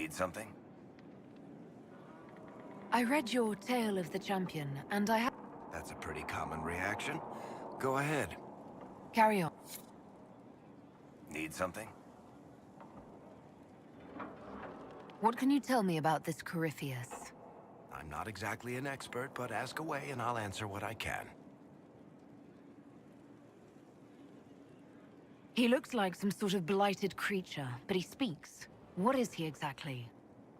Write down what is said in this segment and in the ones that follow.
Need something? I read your Tale of the Champion, and I have... That's a pretty common reaction. Go ahead. Carry on. Need something? What can you tell me about this Corypheus? I'm not exactly an expert, but ask away and I'll answer what I can. He looks like some sort of blighted creature, but he speaks. What is he exactly?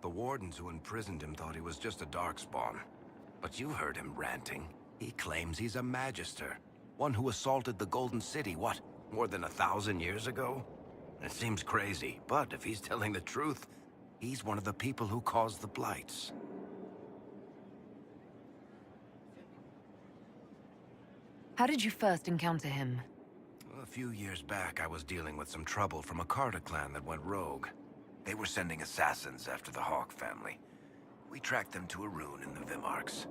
The wardens who imprisoned him thought he was just a darkspawn. But you heard him ranting. He claims he's a magister. One who assaulted the Golden City, what, more than 1,000 years ago? It seems crazy, but if he's telling the truth, he's one of the people who caused the blights. How did you first encounter him? A few years back, I was dealing with some trouble from a Carter clan that went rogue. They were sending assassins after the Hawk family. We tracked them to a rune in the Vimarks.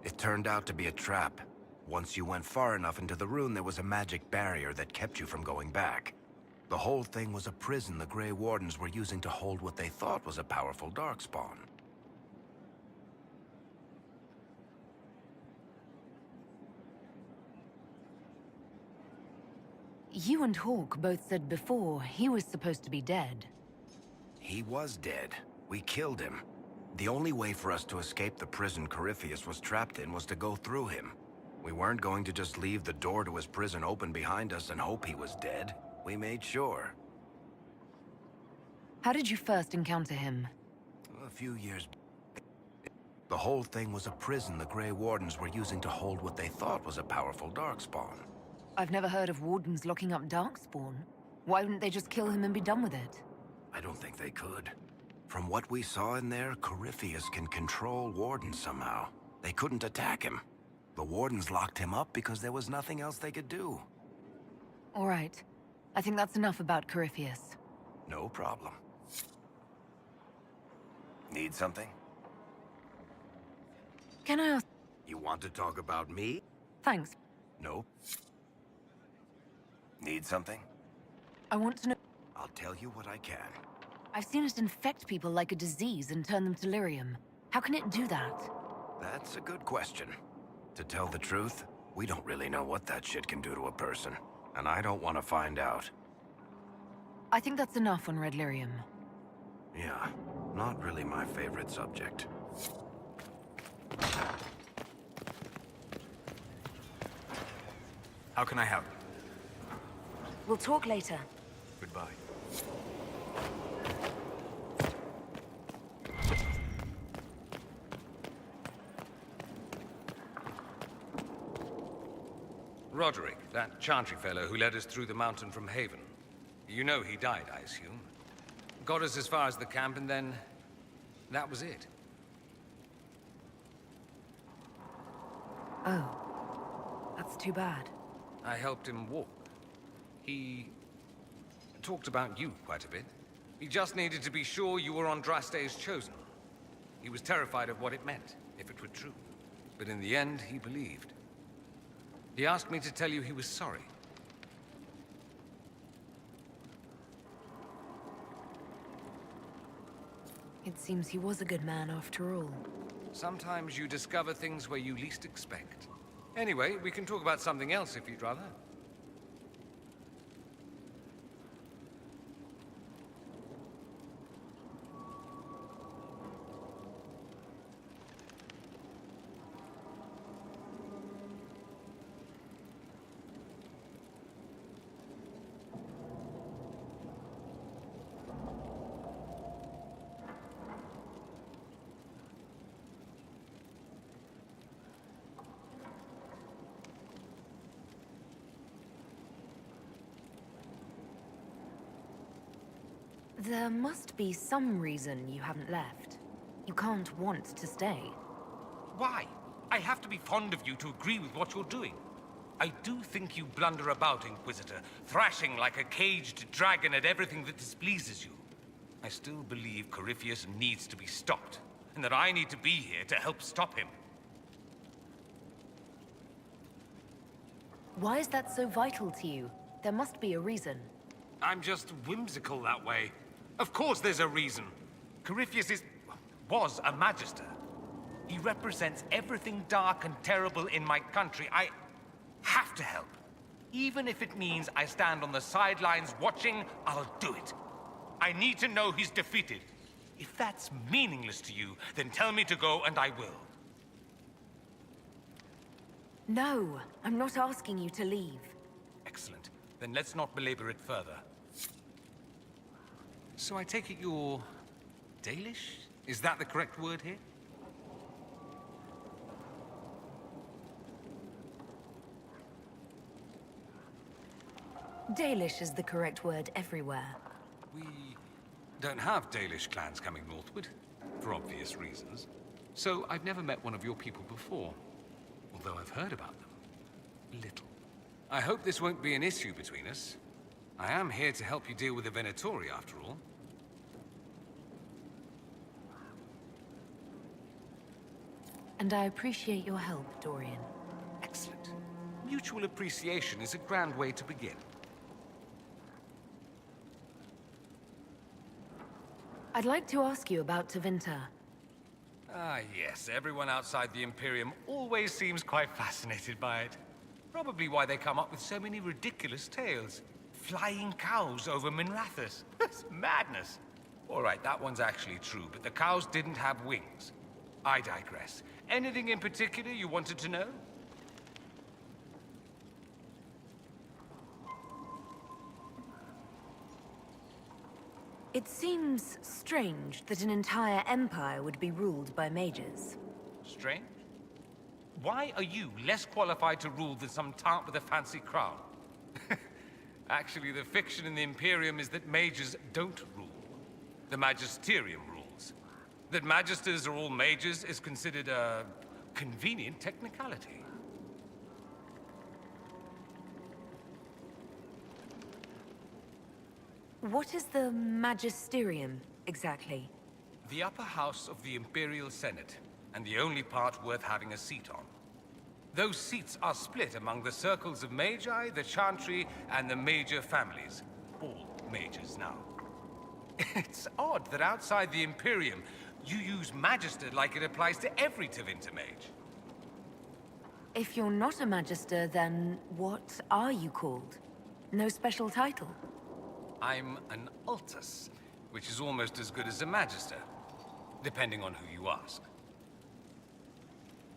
It turned out to be a trap. Once you went far enough into the rune, there was a magic barrier that kept you from going back. The whole thing was a prison the Grey Wardens were using to hold what they thought was a powerful darkspawn. You and Hawk both said before he was supposed to be dead. He was dead. We killed him. The only way for us to escape the prison Corypheus was trapped in was to go through him. We weren't going to just leave the door to his prison open behind us and hope he was dead. We made sure. How did you first encounter him? A few years back. The whole thing was a prison the Grey Wardens were using to hold what they thought was a powerful darkspawn. I've never heard of wardens locking up Darkspawn. Why wouldn't they just kill him and be done with it? I don't think they could. From what we saw in there, Corypheus can control wardens somehow. They couldn't attack him. The wardens locked him up because there was nothing else they could do. All right. I think that's enough about Corypheus. No problem. Need something? Can I ask... You want to talk about me? Thanks. Nope. Need something? I want to know... I'll tell you what I can. I've seen it infect people like a disease and turn them to lyrium. How can it do that? That's a good question. To tell the truth, we don't really know what that shit can do to a person. And I don't want to find out. I think that's enough on Red Lyrium. Yeah, not really my favorite subject. How can I help? We'll talk later. Goodbye. Roderick, that Chantry fellow who led us through the mountain from Haven. You know he died, I assume. Got us as far as the camp, and then... that was it. Oh. That's too bad. I helped him walk. He... talked about you quite a bit. He just needed to be sure you were Andraste's chosen. He was terrified of what it meant, if it were true. But in the end, he believed. He asked me to tell you he was sorry. It seems he was a good man after all. Sometimes you discover things where you least expect. Anyway, we can talk about something else if you'd rather. There must be some reason you haven't left. You can't want to stay. Why? I have to be fond of you to agree with what you're doing. I do think you blunder about, Inquisitor, thrashing like a caged dragon at everything that displeases you. I still believe Corypheus needs to be stopped, and that I need to be here to help stop him. Why is that so vital to you? There must be a reason. I'm just whimsical that way. Of course there's a reason. was a Magister. He represents everything dark and terrible in my country. I have to help. Even if it means I stand on the sidelines watching, I'll do it. I need to know he's defeated. If that's meaningless to you, then tell me to go and I will. No, I'm not asking you to leave. Excellent. Then let's not belabor it further. So I take it you're Dalish? Is that the correct word here? Dalish is the correct word everywhere. We don't have Dalish clans coming northward, for obvious reasons. So I've never met one of your people before, although I've heard about them. Little. I hope this won't be an issue between us. I am here to help you deal with the Venatori, after all. And I appreciate your help, Dorian. Excellent. Mutual appreciation is a grand way to begin. I'd like to ask you about Tevinter. Ah, yes. Everyone outside the Imperium always seems quite fascinated by it. Probably why they come up with so many ridiculous tales. Flying cows over Minrathous. It's madness. All right, that one's actually true, but the cows didn't have wings. I digress. Anything in particular you wanted to know? It seems strange that an entire empire would be ruled by mages. Strange? Why are you less qualified to rule than some tart with a fancy crown? Actually, the fiction in the Imperium is that mages don't rule. The Magisterium rules. That magisters are all mages is considered a convenient technicality. What is the Magisterium, exactly? The upper house of the Imperial Senate, and the only part worth having a seat on. Those seats are split among the circles of Magi, the Chantry, and the major families. All mages now. It's odd that outside the Imperium, you use Magister like it applies to every Tevinter mage. If you're not a Magister, then what are you called? No special title? I'm an Altus, which is almost as good as a Magister, depending on who you ask.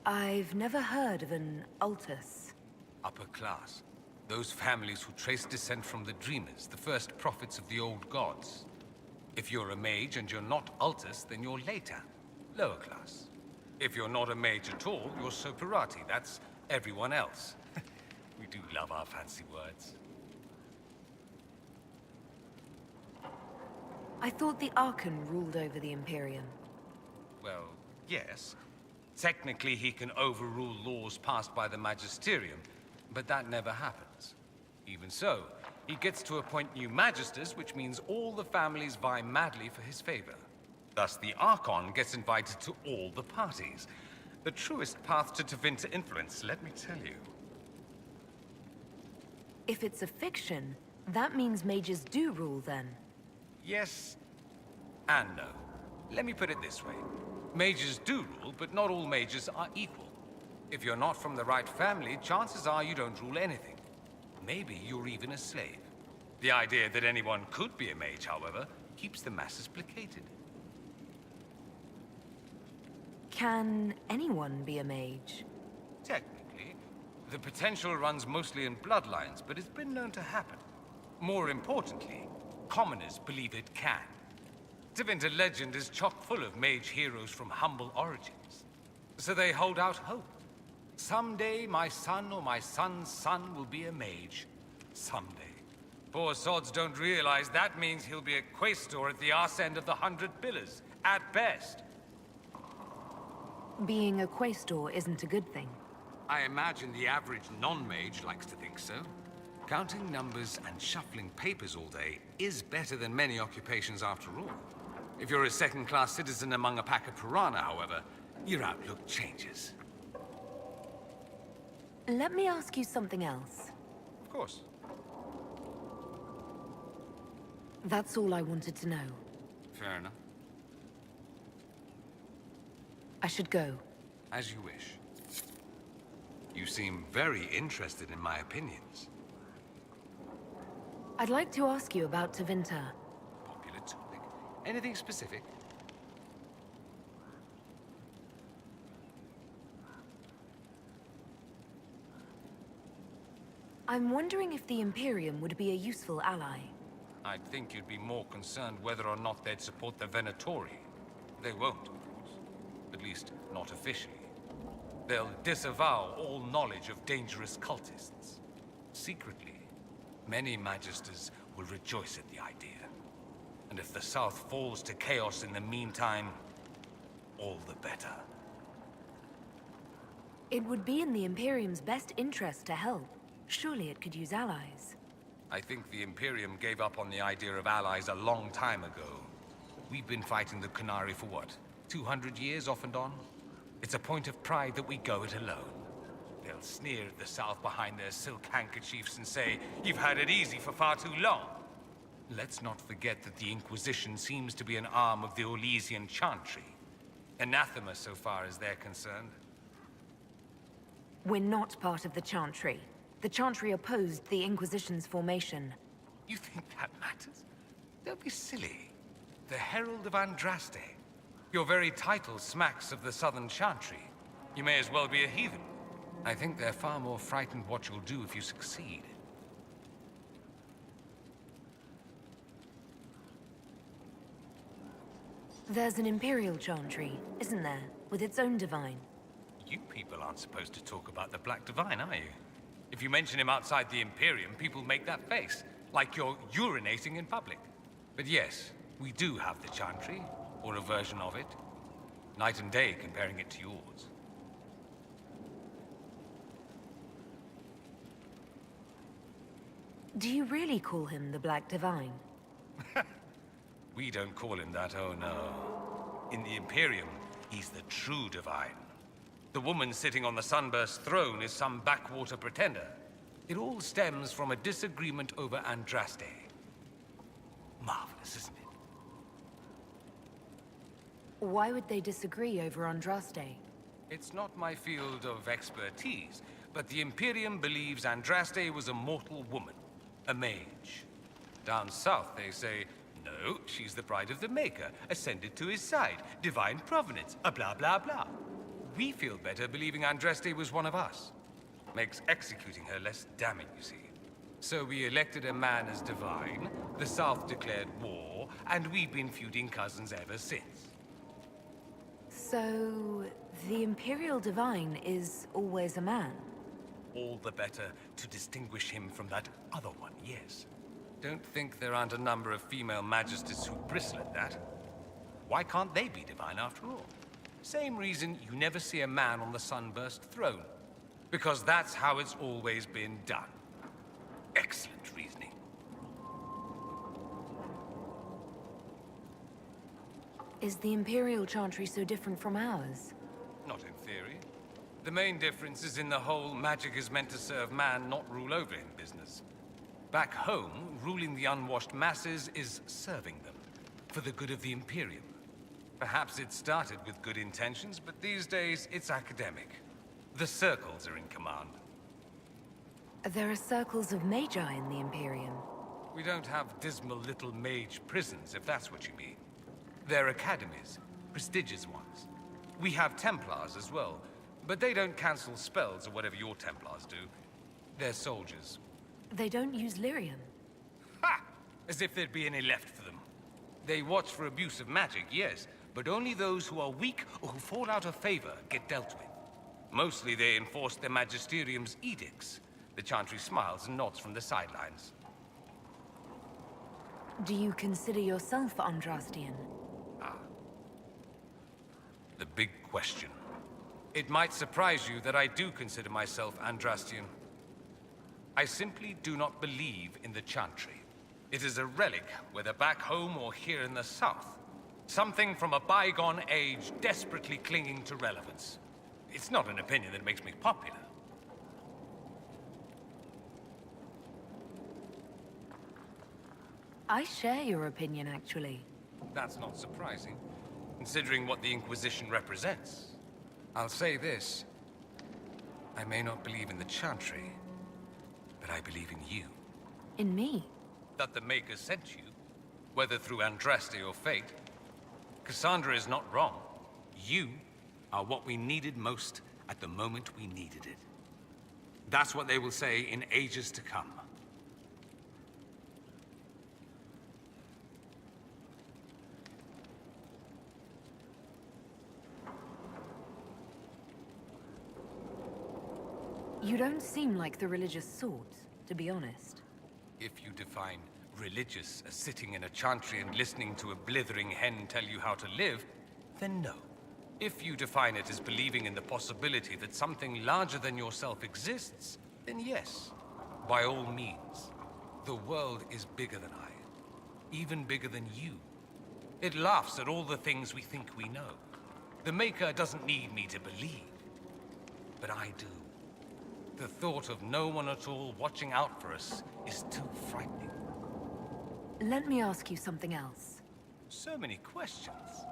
I've never heard of an Altus. Upper class. Those families who trace descent from the Dreamers, the first prophets of the old gods. If you're a mage and you're not Altus, then you're later, lower class. If you're not a mage at all, you're Soperati. That's everyone else. We do love our fancy words. I thought the Archon ruled over the Imperium. Well, yes. Technically, he can overrule laws passed by the Magisterium, but that never happens. Even so, he gets to appoint new Magisters, which means all the families vie madly for his favor. Thus, the Archon gets invited to all the parties. The truest path to Tevinter influence, let me tell you. If it's a fiction, that means mages do rule then. Yes and no. Let me put it this way. Mages do rule, but not all mages are equal. If you're not from the right family, chances are you don't rule anything. Maybe you're even a slave. The idea that anyone could be a mage, however, keeps the masses placated. Can anyone be a mage? Technically, the potential runs mostly in bloodlines, but it's been known to happen. More importantly, commoners believe it can. Tevinter legend is chock full of mage heroes from humble origins. So they hold out hope. Someday my son or my son's son will be a mage. Someday. Poor sods don't realize that means he'll be a quaestor at the arse end of the 100 Pillars, at best. Being a quaestor isn't a good thing. I imagine the average non-mage likes to think so. Counting numbers and shuffling papers all day is better than many occupations after all. If you're a second-class citizen among a pack of piranha, however, your outlook changes. Let me ask you something else. Of course. That's all I wanted to know. Fair enough. I should go. As you wish. You seem very interested in my opinions. I'd like to ask you about Tevinter. Popular topic. Anything specific? I'm wondering if the Imperium would be a useful ally. I'd think you'd be more concerned whether or not they'd support the Venatori. They won't, of course. At least, not officially. They'll disavow all knowledge of dangerous cultists. Secretly, many Magisters will rejoice at the idea. And if the South falls to chaos in the meantime, all the better. It would be in the Imperium's best interest to help. Surely it could use allies. I think the Imperium gave up on the idea of allies a long time ago. We've been fighting the Qunari for what, 200 years off and on? It's a point of pride that we go it alone. They'll sneer at the South behind their silk handkerchiefs and say, "You've had it easy for far too long." Let's not forget that the Inquisition seems to be an arm of the Orlesian Chantry. Anathema so far as they're concerned. We're not part of the Chantry. The Chantry opposed the Inquisition's formation. You think that matters? Don't be silly. The Herald of Andraste. Your very title smacks of the Southern Chantry. You may as well be a heathen. I think they're far more frightened what you'll do if you succeed. There's an Imperial Chantry, isn't there? With its own divine. You people aren't supposed to talk about the Black Divine, are you? If you mention him outside the Imperium, people make that face, like you're urinating in public. But yes, we do have the Chantry, or a version of it. Night and day comparing it to yours. Do you really call him the Black Divine? We don't call him that, oh no. In the Imperium, he's the true divine. The woman sitting on the Sunburst throne is some backwater pretender. It all stems from a disagreement over Andraste. Marvelous, isn't it? Why would they disagree over Andraste? It's not my field of expertise, but the Imperium believes Andraste was a mortal woman, a mage. Down south, they say, no, she's the bride of the Maker, ascended to his side, divine provenance, a blah blah blah. We feel better believing Andraste was one of us. Makes executing her less damning, you see. So we elected a man as divine, the South declared war, and we've been feuding cousins ever since. So, the Imperial Divine is always a man? All the better to distinguish him from that other one, yes. Don't think there aren't a number of female magisters who bristle at that. Why can't they be divine after all? Same reason you never see a man on the Sunburst throne. Because that's how it's always been done. Excellent reasoning. Is the Imperial Chantry so different from ours? Not in theory. The main difference is in the whole magic is meant to serve man, not rule over him business. Back home, ruling the unwashed masses is serving them, for the good of the Imperium. Perhaps it started with good intentions, but these days it's academic. The circles are in command. There are circles of Magi in the Imperium. We don't have dismal little mage prisons, if that's what you mean. They're academies, prestigious ones. We have Templars as well, but they don't cancel spells or whatever your Templars do. They're soldiers. They don't use lyrium. Ha! As if there'd be any left for them. They watch for abuse of magic, yes, but only those who are weak or who fall out of favor get dealt with. Mostly they enforce the Magisterium's edicts. The Chantry smiles and nods from the sidelines. Do you consider yourself Andrastian? The big question. It might surprise you that I do consider myself Andrastian. I simply do not believe in the Chantry. It is a relic, whether back home or here in the South. Something from a bygone age desperately clinging to relevance. It's not an opinion that makes me popular. I share your opinion, actually. That's not surprising, considering what the Inquisition represents. I'll say this. I may not believe in the Chantry, but I believe in you. In me? That the Maker sent you, whether through Andraste or fate. Cassandra is not wrong. You are what we needed most at the moment we needed it. That's what they will say in ages to come. You don't seem like the religious sort, to be honest. If you define religious as sitting in a chantry and listening to a blithering hen tell you how to live, then no. If you define it as believing in the possibility that something larger than yourself exists, then yes, by all means. The world is bigger than I, even bigger than you. It laughs at all the things we think we know. The Maker doesn't need me to believe, but I do. The thought of no one at all watching out for us is too frightening. Let me ask you something else. So many questions.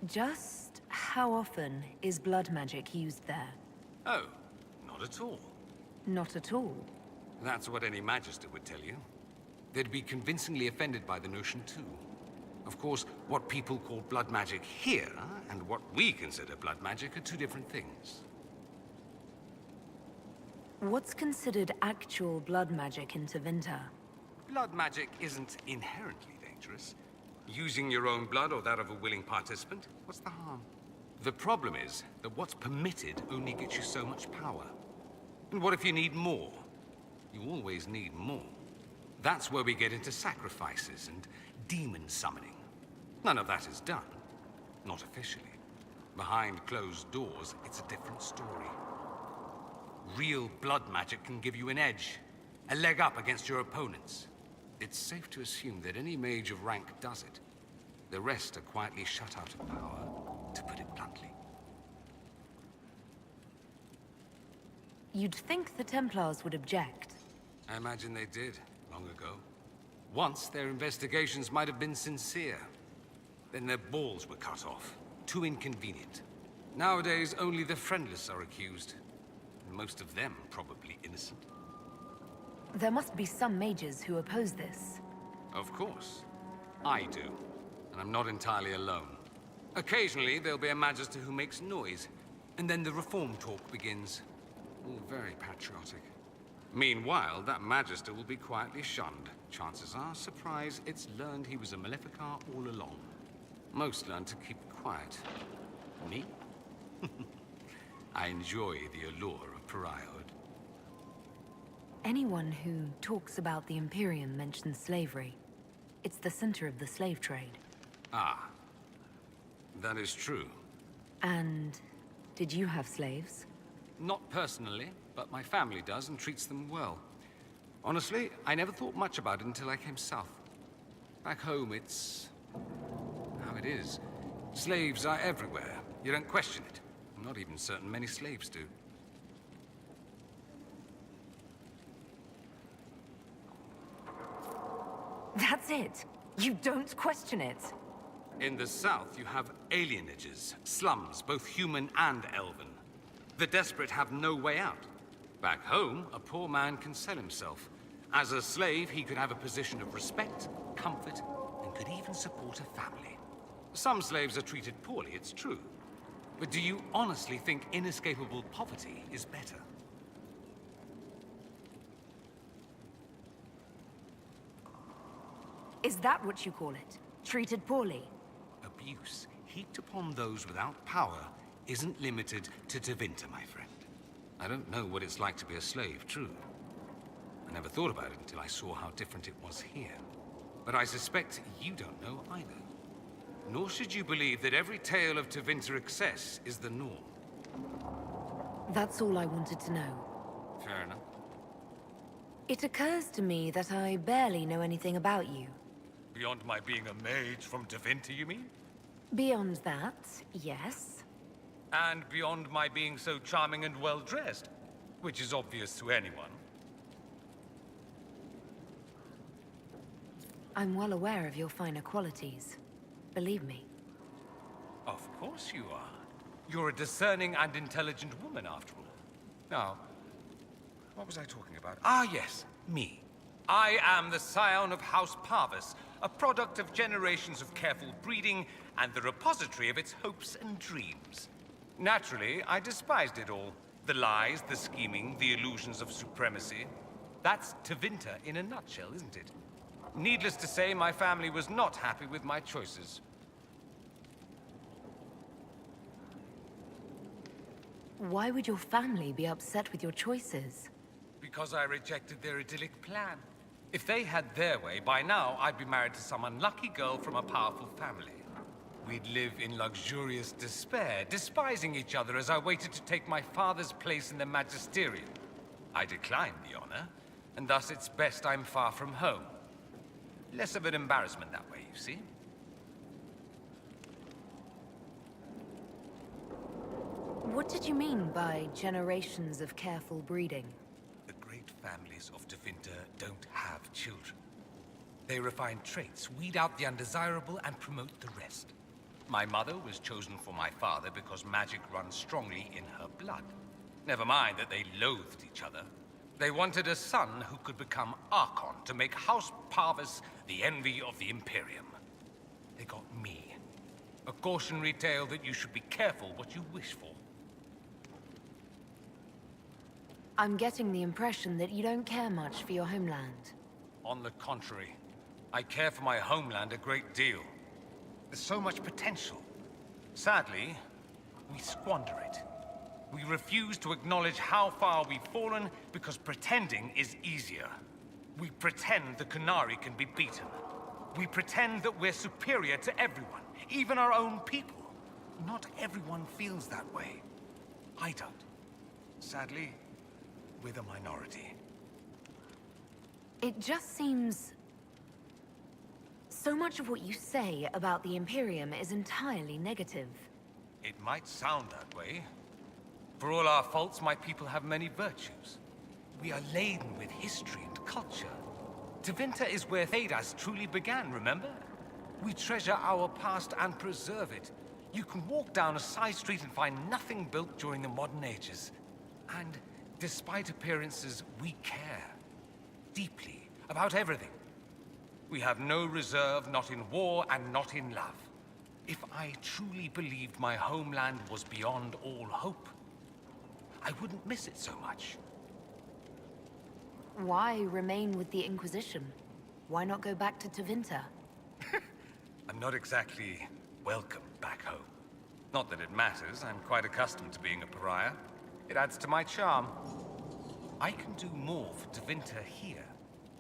Just how often is blood magic used there? Oh, not at all. Not at all. That's what any Magister would tell you. They'd be convincingly offended by the notion, too. Of course, what people call blood magic here, and what we consider blood magic, are two different things. What's considered actual blood magic in Tevinter? Blood magic isn't inherently dangerous. Using your own blood or that of a willing participant, what's the harm? The problem is that what's permitted only gets you so much power. And what if you need more? You always need more. That's where we get into sacrifices and demon summoning. None of that is done. Not officially. Behind closed doors, it's a different story. Real blood magic can give you an edge, a leg up against your opponents. It's safe to assume that any mage of rank does it. The rest are quietly shut out of power, to put it bluntly. You'd think the Templars would object. I imagine they did, long ago. Once, their investigations might have been sincere. Then their balls were cut off. Too inconvenient. Nowadays, only the friendless are accused. And most of them probably innocent. There must be some mages who oppose this. Of course. I do. And I'm not entirely alone. Occasionally, there'll be a Magister who makes noise. And then the reform talk begins. All very patriotic. Meanwhile, that Magister will be quietly shunned. Chances are, surprise, it's learned he was a Maleficar all along. Most learn to keep quiet. Me? I enjoy the allure of pariahhood. Anyone who talks about the Imperium mentions slavery. It's the center of the slave trade. Ah. That is true. And did you have slaves? Not personally, but my family does and treats them well. Honestly, I never thought much about it until I came south. Back home, it's how it is. Slaves are everywhere. You don't question it. I'm not even certain many slaves do. That's it. You don't question it. In the south, you have alienages, slums, both human and elven. The desperate have no way out. Back home, a poor man can sell himself. As a slave, he could have a position of respect, comfort, and could even support a family. Some slaves are treated poorly, it's true. But do you honestly think inescapable poverty is better? Is that what you call it? Treated poorly? Abuse heaped upon those without power isn't limited to Tevinter, my friend. I don't know what it's like to be a slave, true. I never thought about it until I saw how different it was here. But I suspect you don't know either. Nor should you believe that every tale of Tevinter excess is the norm. That's all I wanted to know. Fair enough. It occurs to me that I barely know anything about you. Beyond my being a mage from Tevinter, you mean? Beyond that, yes. And beyond my being so charming and well-dressed, which is obvious to anyone. I'm well aware of your finer qualities. Believe me. Of course you are. You're a discerning and intelligent woman, after all. Now, what was I talking about? Ah, yes, me. I am the scion of House Parvis, a product of generations of careful breeding and the repository of its hopes and dreams. Naturally, I despised it all. The lies, the scheming, the illusions of supremacy. That's Tevinter in a nutshell, isn't it? Needless to say, my family was not happy with my choices. Why would your family be upset with your choices? Because I rejected their idyllic plan. If they had their way, by now I'd be married to some unlucky girl from a powerful family. We'd live in luxurious despair, despising each other as I waited to take my father's place in the magisterium. I declined the honor, and thus it's best I'm far from home. Less of an embarrassment that way, you see. What did you mean by generations of careful breeding? The great families of Tevinter don't have children. They refine traits, weed out the undesirable, and promote the rest. My mother was chosen for my father because magic runs strongly in her blood. Never mind that they loathed each other. They wanted a son who could become Archon to make House Parvis the envy of the Imperium. They got me. A cautionary tale that you should be careful what you wish for. I'm getting the impression that you don't care much for your homeland. On the contrary, I care for my homeland a great deal. There's so much potential. Sadly, we squander it. We refuse to acknowledge how far we've fallen because pretending is easier. We pretend the Qunari can be beaten. We pretend that we're superior to everyone, even our own people. Not everyone feels that way. I don't. Sadly, we're the minority. It just seems... So much of what you say about the Imperium is entirely negative. It might sound that way. For all our faults, my people have many virtues. We are laden with history and culture. Tevinter is where Thedas truly began, remember? We treasure our past and preserve it. You can walk down a side street and find nothing built during the modern ages. And despite appearances, we care. Deeply. About everything. We have no reserve, not in war and not in love. If I truly believed my homeland was beyond all hope, I wouldn't miss it so much. Why remain with the Inquisition? Why not go back to Tevinter? I'm not exactly welcome back home. Not that it matters, I'm quite accustomed to being a pariah. It adds to my charm. I can do more for Tevinter here.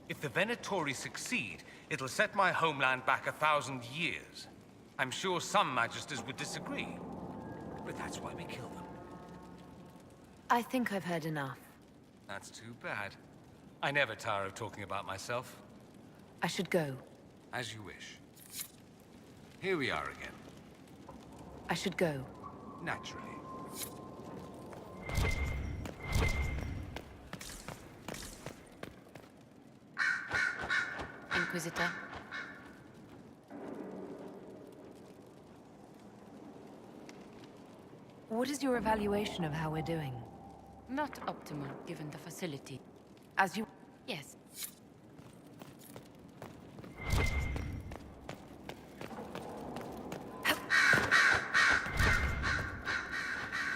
If the Venatori succeed, it'll set my homeland back 1,000 years. I'm sure some Magisters would disagree, but that's why we kill them. I think I've heard enough. That's too bad. I never tire of talking about myself. I should go. As you wish. Here we are again. I should go. Naturally. Inquisitor. What is your evaluation of how we're doing? Not optimal, given the facility. As you... Yes.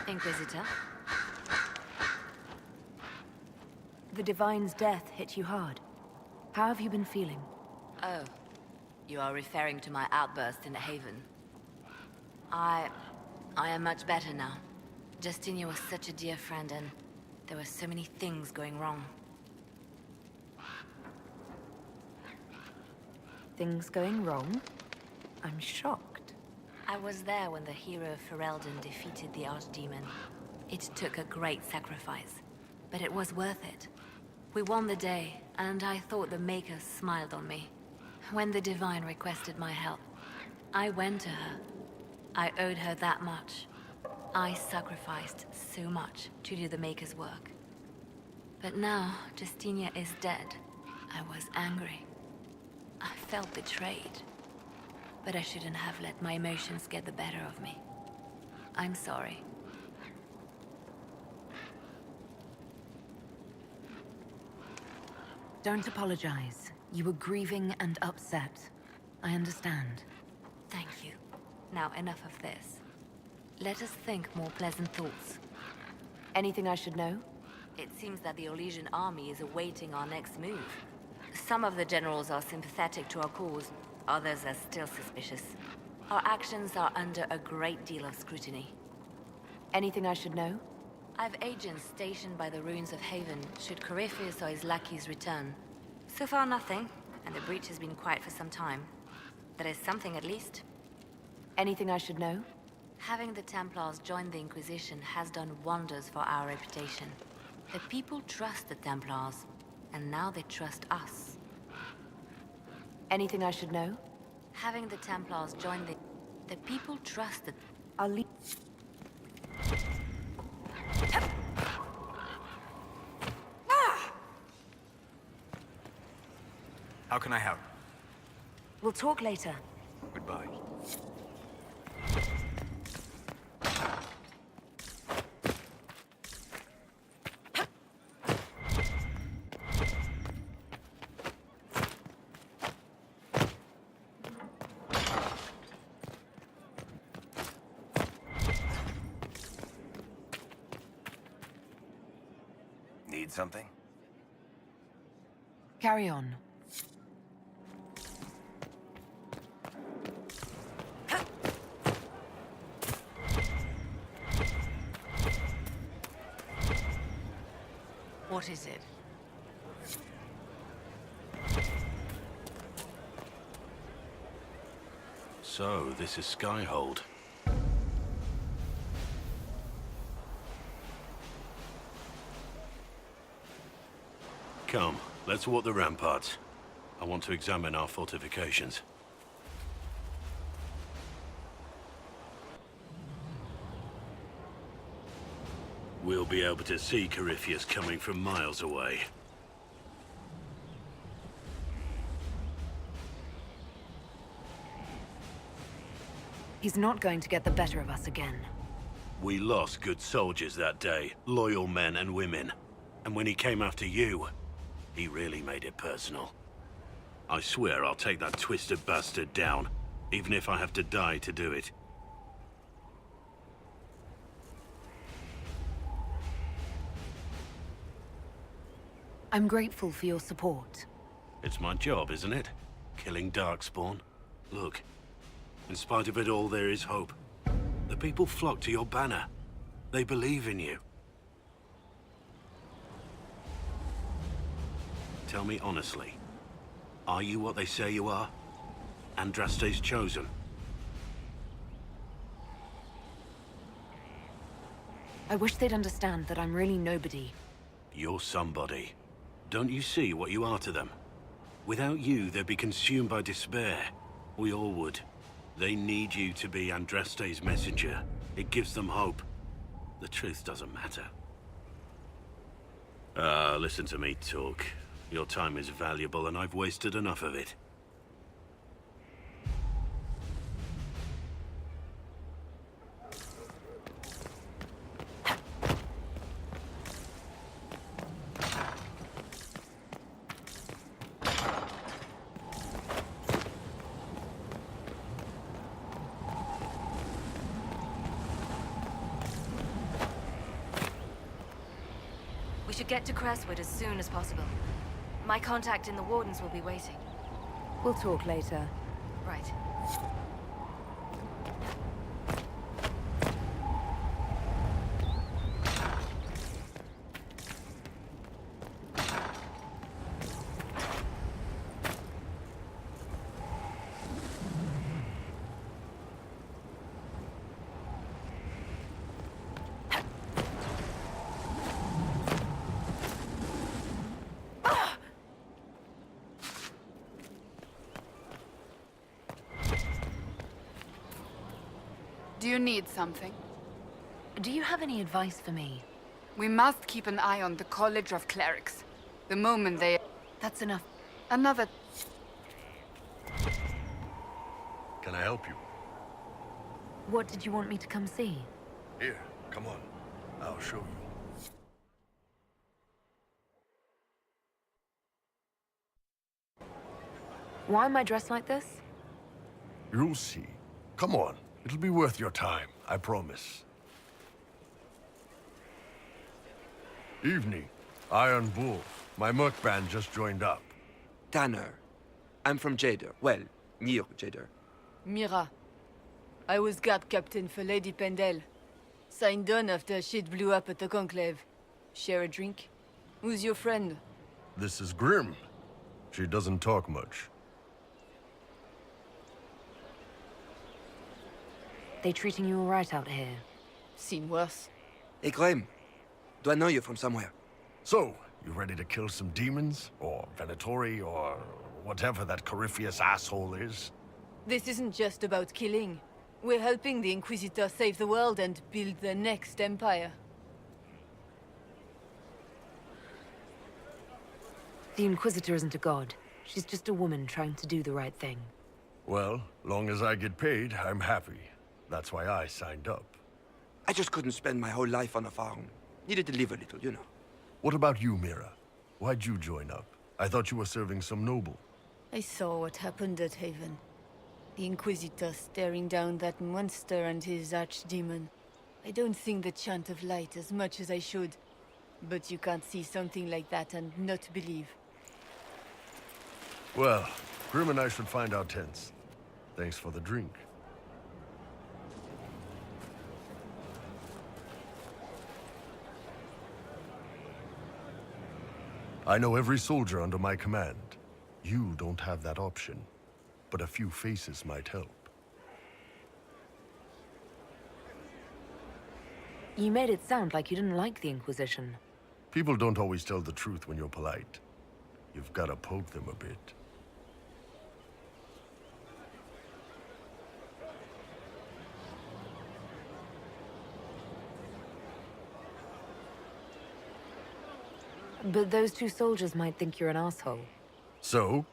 Inquisitor? The Divine's death hit you hard. How have you been feeling? Oh. You are referring to my outburst in the Haven. I am much better now. Justinia was such a dear friend, and there were so many things going wrong. Things going wrong? I'm shocked. I was there when the hero Ferelden defeated the Archdemon. It took a great sacrifice, but it was worth it. We won the day, and I thought the Maker smiled on me. When the Divine requested my help, I went to her. I owed her that much. I sacrificed so much to do the Maker's work. But now, Justinia is dead. I was angry. I felt betrayed. but I shouldn't have let my emotions get the better of me. I'm sorry. Don't apologize. You were grieving and upset. I understand. Thank you. Now enough of this. Let us think more pleasant thoughts. Anything I should know? It seems that the Orlesian army is awaiting our next move. Some of the generals are sympathetic to our cause, others are still suspicious. Our actions are under a great deal of scrutiny. Anything I should know? I've agents stationed by the ruins of Haven should Corypheus or his lackeys return. So far nothing, and the breach has been quiet for some time. There is something at least. Anything I should know? Having the Templars join the Inquisition has done wonders for our reputation. The people trust the Templars, and now they trust us. Anything I should know? Having the Templars join the people trust the... I'll leave. How can I help? We'll talk later. Goodbye. Need something? Carry on. What is it? So, this is Skyhold. Come, let's walk the ramparts. I want to examine our fortifications. We'll be able to see Corypheus coming from miles away. He's not going to get the better of us again. We lost good soldiers that day, loyal men and women. And when he came after you, he really made it personal. I swear I'll take that twisted bastard down, even if I have to die to do it. I'm grateful for your support. It's my job, isn't it? Killing Darkspawn. Look, in spite of it all, there is hope. The people flock to your banner. They believe in you. Tell me honestly, are you what they say you are? Andraste's chosen? I wish they'd understand that I'm really nobody. You're somebody. Don't you see what you are to them? Without you, they'd be consumed by despair. We all would. They need you to be Andraste's messenger. It gives them hope. The truth doesn't matter. Listen to me talk. Your time is valuable and I've wasted enough of it. We should get to Crestwood as soon as possible. My contact in the Wardens will be waiting. We'll talk later. Right. Do you need something? Do you have any advice for me? We must keep an eye on the College of Clerics. The moment they... That's enough. Another... Can I help you? What did you want me to come see? Here, come on. I'll show you. Why am I dressed like this? You'll see. Come on. It'll be worth your time, I promise. Evening. Iron Bull. My merc band just joined up. Tanner. I'm from Jader. Well, near Jader. Mira. I was guard captain for Lady Pendel. Signed on after shit blew up at the Conclave. Share a drink? Who's your friend? This is Grim. She doesn't talk much. They treating you all right out here? Seen worse. Hey, Graham. Do I know you from somewhere? So, you ready to kill some demons? Or Venatori, or whatever that Corypheus asshole is? This isn't just about killing. We're helping the Inquisitor save the world and build the next empire. The Inquisitor isn't a god. She's just a woman trying to do the right thing. Well, long as I get paid, I'm happy. That's why I signed up. I just couldn't spend my whole life on a farm. Needed to live a little, you know. What about you, Mira? Why'd you join up? I thought you were serving some noble. I saw what happened at Haven. The Inquisitor staring down that monster and his archdemon. I don't think the chant of light as much as I should. But you can't see something like that and not believe. Well, Grim and I should find our tents. Thanks for the drink. I know every soldier under my command. You don't have that option, but a few faces might help. You made it sound like you didn't like the Inquisition. People don't always tell the truth when you're polite. You've got to poke them a bit. But those two soldiers might think you're an asshole. So?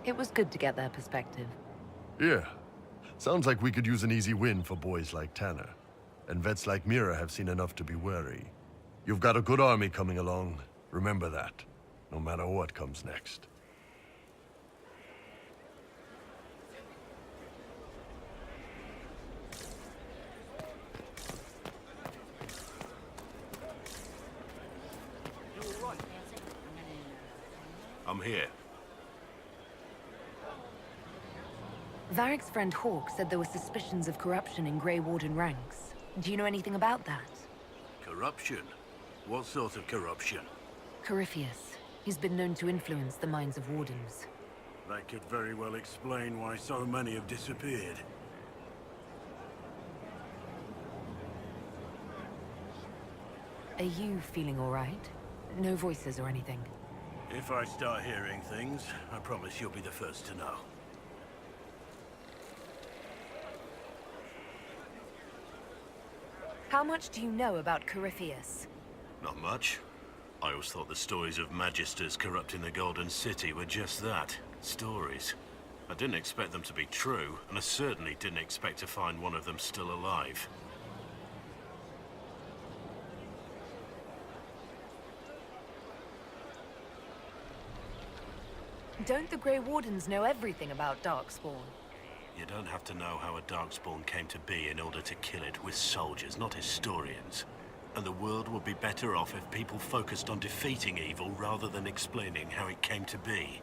It was good to get their perspective. Yeah. Sounds like we could use an easy win for boys like Tanner. And vets like Mira have seen enough to be wary. You've got a good army coming along. Remember that. No matter what comes next. I'm here. Varric's friend Hawk said there were suspicions of corruption in Grey Warden ranks. Do you know anything about that? Corruption? What sort of corruption? Corypheus. He's been known to influence the minds of Wardens. That could very well explain why so many have disappeared. Are you feeling all right? No voices or anything? If I start hearing things, I promise you'll be the first to know. How much do you know about Corypheus? Not much. I always thought the stories of Magisters corrupting the Golden City were just that, stories. I didn't expect them to be true, and I certainly didn't expect to find one of them still alive. Don't the Grey Wardens know everything about Darkspawn? You don't have to know how a Darkspawn came to be in order to kill it. We're soldiers, not historians. And the world would be better off if people focused on defeating evil rather than explaining how it came to be.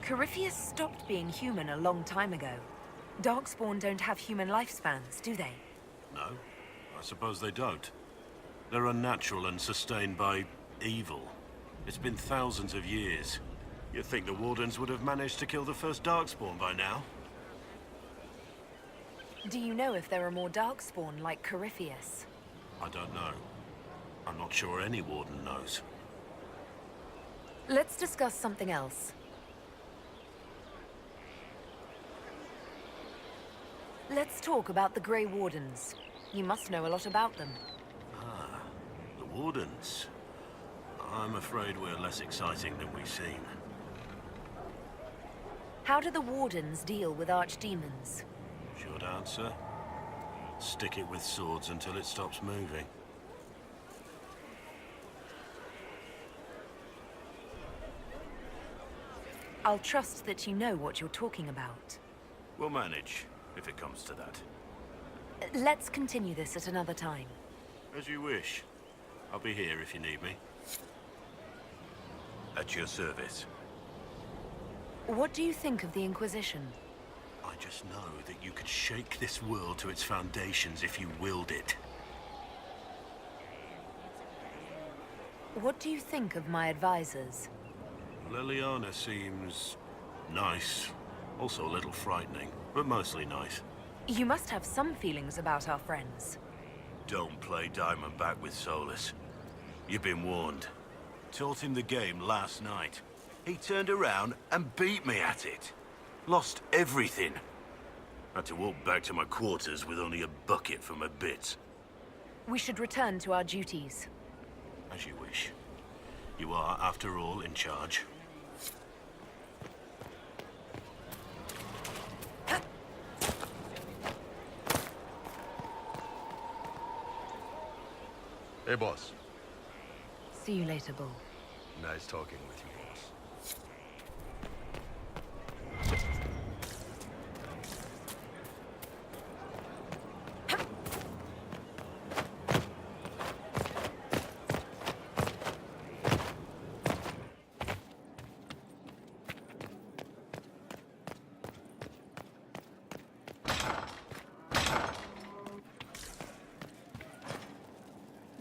Corypheus stopped being human a long time ago. Darkspawn don't have human lifespans, do they? No, I suppose they don't. They're unnatural and sustained by evil. It's been thousands of years. You'd think the Wardens would have managed to kill the first Darkspawn by now. Do you know if there are more Darkspawn like Corypheus? I don't know. I'm not sure any Warden knows. Let's discuss something else. Let's talk about the Grey Wardens. You must know a lot about them. Wardens. I'm afraid we're less exciting than we seem. How do the Wardens deal with archdemons? Short answer. Stick it with swords until it stops moving. I'll trust that you know what you're talking about. We'll manage, if it comes to that. Let's continue this at another time. As you wish. I'll be here if you need me. At your service. What do you think of the Inquisition? I just know that you could shake this world to its foundations if you willed it. What do you think of my advisors? Liliana seems... nice. Also a little frightening, but mostly nice. You must have some feelings about our friends. Don't play Diamondback with Solus. You've been warned. Taught him the game last night. He turned around and beat me at it. Lost everything. Had to walk back to my quarters with only a bucket for my bits. We should return to our duties. As you wish. You are, after all, in charge. Hey, boss. See you later, Bull. Nice talking with you, boss.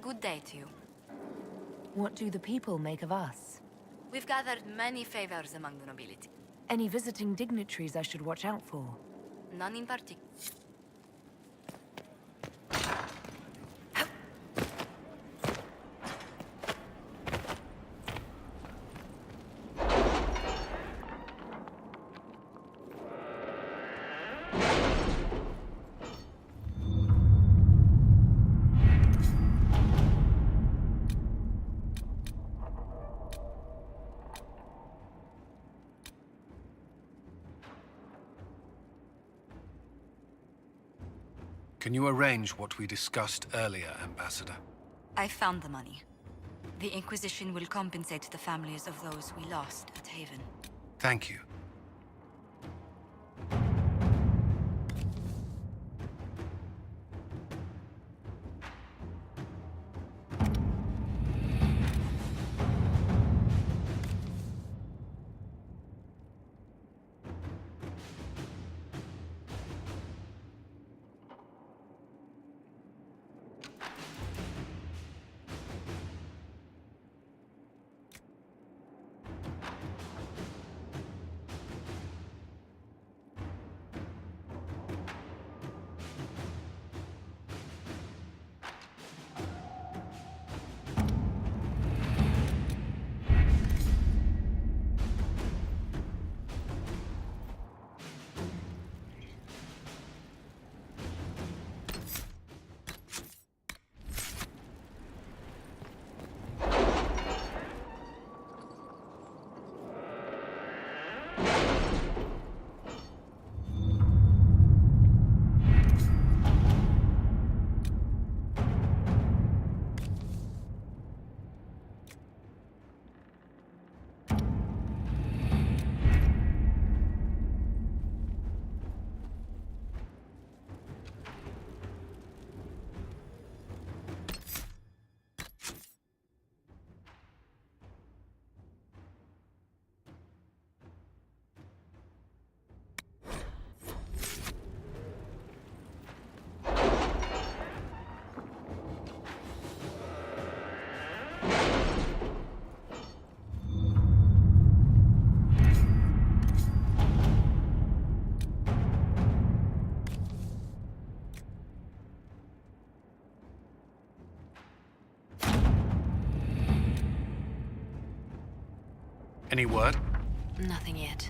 Good day to you. What do the people make of us? We've gathered many favors among the nobility. Any visiting dignitaries I should watch out for? None in particular. Can you arrange what we discussed earlier, Ambassador? I found the money. The Inquisition will compensate the families of those we lost at Haven. Thank you. Any word? Nothing yet.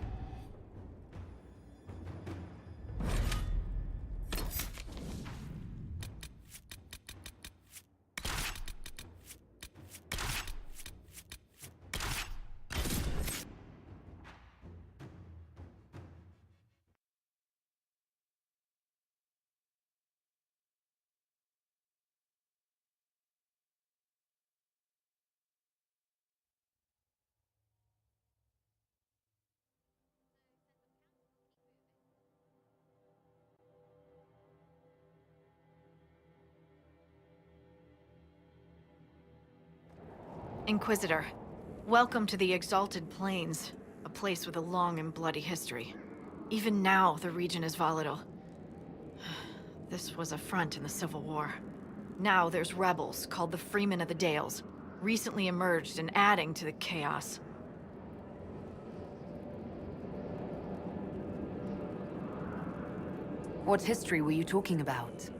Inquisitor, welcome to the Exalted Plains, a place with a long and bloody history. Even now, the region is volatile. This was a front in the Civil War. Now there's rebels called the Freemen of the Dales, recently emerged and adding to the chaos. What history were you talking about?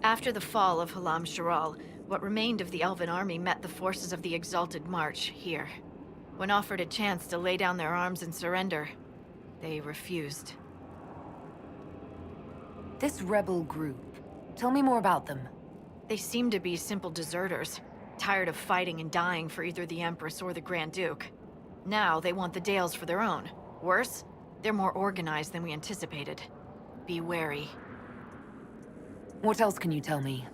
After the fall of Halam Sharal, what remained of the Elven army met the forces of the Exalted March here. When offered a chance to lay down their arms and surrender, they refused. This rebel group, tell me more about them. They seem to be simple deserters, tired of fighting and dying for either the Empress or the Grand Duke. Now they want the Dales for their own. Worse, they're more organized than we anticipated. Be wary. What else can you tell me?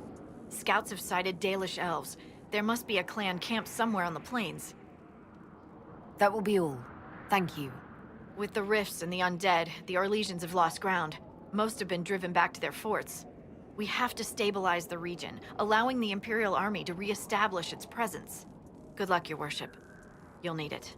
Scouts have sighted Dalish elves. There must be a clan camped somewhere on the plains. That will be all. Thank you. With the rifts and the undead, the Orlesians have lost ground. Most have been driven back to their forts. We have to stabilize the region, allowing the Imperial Army to re-establish its presence. Good luck, Your Worship. You'll need it.